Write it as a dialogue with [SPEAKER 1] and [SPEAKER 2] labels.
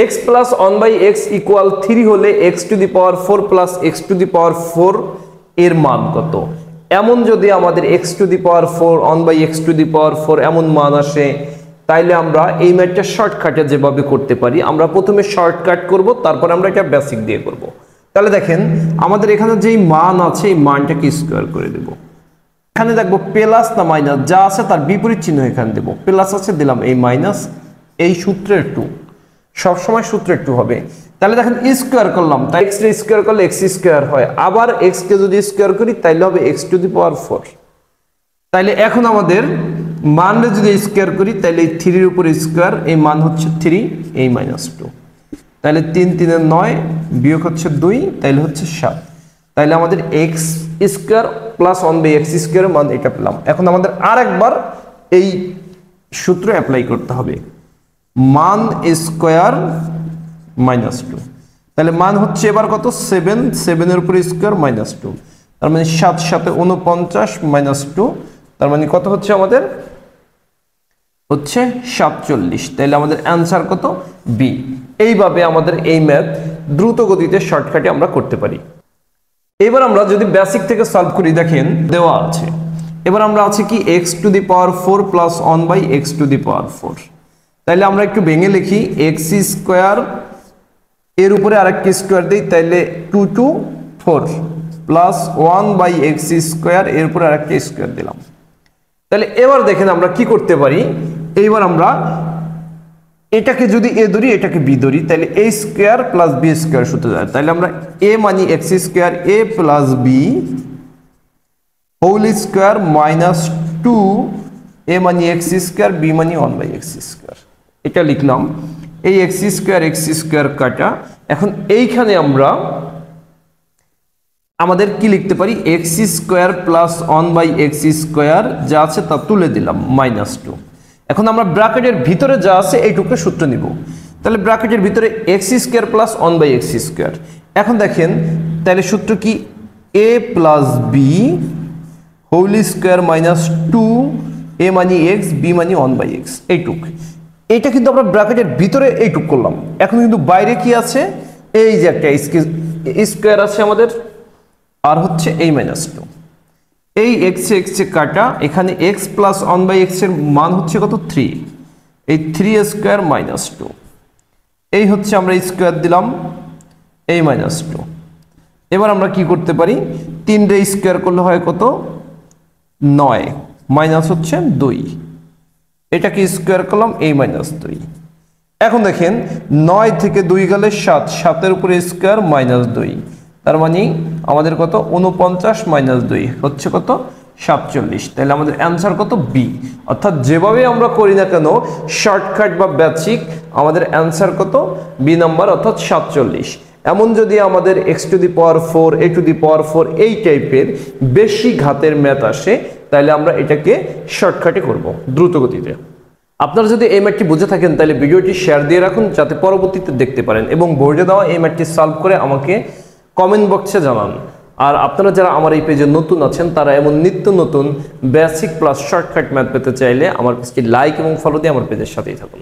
[SPEAKER 1] x plus 1/x equal 3 হলে x to the power 4 plus x to the power 4 এর মান কত? এমন যদি আমাদের x to the power 4 1/x to the power 4 এমন মান আসে, তাইলে আমরা এই ম্যাথটা শর্টকাটে যেভাবে করতে পারি, আমরা প্রথমে শর্টকাট করব, তারপর আমরা এটা বেসিক দিয়ে করব। তাহলে দেখেন আমাদের এখানে যেই মান আছে এই মানটাকে স্কয়ার করে দেব। এখানে দেখবো প্লাস না মাইনাস, যা আছে তার বিপরীত চিহ্ন এখানে দেব। প্লাস আছে দিলাম, এই মাইনাস, এই সূত্রের 2 সব সময় সূত্রের 2 হবে। তাহলে দেখেন স্কয়ার করলাম, তাই x রে স্কয়ার করলে x স্কয়ার হয়, আবার x কে যদি স্কয়ার করি তাইলে হবে x টু দি পাওয়ার 4। তাইলে এখন আমাদের মানটা যদি স্কয়ার করি তাইলে এই 3 এর উপর স্কয়ার, এই মান হচ্ছে 3, এই -2, তাইলে 3 3 এর 9 বিয়োগ হচ্ছে 2, তাইলে হচ্ছে 7। তাইলে আমাদের x square plus 1/x square মান এটা পেলাম। এখন আমাদের আরেকবার এই সূত্র অ্যাপ্লাই করতে হবে, মান স্কয়ার -2, তাহলে মান হচ্ছে এবার কত? 7, 7 এর উপর স্কয়ার -2, তার মানে 7 7 49 -2, তার মানে কত হচ্ছে আমাদের? হচ্ছে 47। তাহলে আমাদের অ্যানসার কত? বি। এইভাবে আমাদের এই ম্যাথ দ্রুত গতিতে শর্টকাটে আমরা করতে পারি। এবার আমরা যদি বেসিক থেকে সলভ করি, দেখেন দেওয়া আছে, এবার আমরা আছে কি x to the power 4 plus 1/x to the power 4। তাইলে আমরা একটু ভেঙে লিখি, x স্কয়ার এর উপরে আরেকটা স্কয়ার দেই, তাইলে 2 2 4 প্লাস 1/x স্কয়ার এর উপরে আরেকটা স্কয়ার দিলাম। তাহলে এবার দেখেন আমরা কি করতে পারি, এইবার আমরা এটাকে যদি a ধরি, এটাকে b ধরি, তাহলে a square plus b square সূত্র যায়। তাহলে আমরা a মানে x square a plus b whole square minus 2 a মানে x স্কয়ার b মানে 1/x স্কয়ার, এটা লিখলাম। এই x স্কয়ার কাটা, এখন এইখানে আমরা আমাদের কি লিখতে পারি, x square plus 1/x square যা আছে তা তুলে দিলাম -2। এখন আমরা ব্র্যাকেটের ভিতরে যা আছে এইটুকু সূত্র নিব। তাহলে ব্র্যাকেটের ভিতরে x square plus 1/x square. এখন দেখেন তাহলে সূত্র কি, a plus b whole square -2 a মানে x b মানে 1/x, এইটুক। এইটা কিন্তু আমরা ব্র্যাকেটের ভিতরে এইটুক করলাম। এখন কিন্তু বাইরে কি আছে, এই যে একটা স্কয়ার আছে আমাদের, আর হচ্ছে এই -2, এই x এ কাটা, এখানে x প্লাস 1/x এর মান হচ্ছে কত? 3, এই 3 স্কয়ার -2, এই হচ্ছে আমরা স্কয়ার দিলাম, এই -2। এবার আমরা কি করতে পারি, 3 রে স্কয়ার করলে হয় কত? 9, মাইনাস হচ্ছে 2, এটাকে স্কয়ার করলাম, এই -2। এখন দেখেন 9 থেকে 2 গেলে 7, 7 এর উপরে স্কয়ার -2, তার মানে আমাদের কত? 49 - 2 হচ্ছে কত? 47। তাহলে আমাদের অ্যান্সার কত? বি। অর্থাৎ যেভাবে আমরা করি না কেন শর্টকাট বা বেসিক, আমাদের অ্যান্সার কত? বি নাম্বার, অর্থাৎ 47। এমন যদি আমাদের x to the power 4 a to the power 4 এই টাইপের বেশি ঘাতের ম্যাথ আসে, তাহলে আমরা এটাকে শর্টকাটে করব দ্রুত গতিতে। আপনারা যদি এই ম্যাথটি বুঝে থাকেন তাহলে ভিডিওটি শেয়ার দিয়ে রাখুন, যাতে পরবর্তীতে দেখতে পারেন, এবং বোর্ডে দেওয়া এই ম্যাথটি সলভ করে আমাকে কমেন্ট বক্সে জানান। আর আপনারা যারা আমার এই পেজে নতুন আছেন, তারা এমন নিত্য নতুন বেসিক প্লাস শর্টকাট ম্যাথ পেতে চাইলে আমার পেজটি লাইক এবং ফলো দিয়ে আমার পেজের সাথেই থাকুন।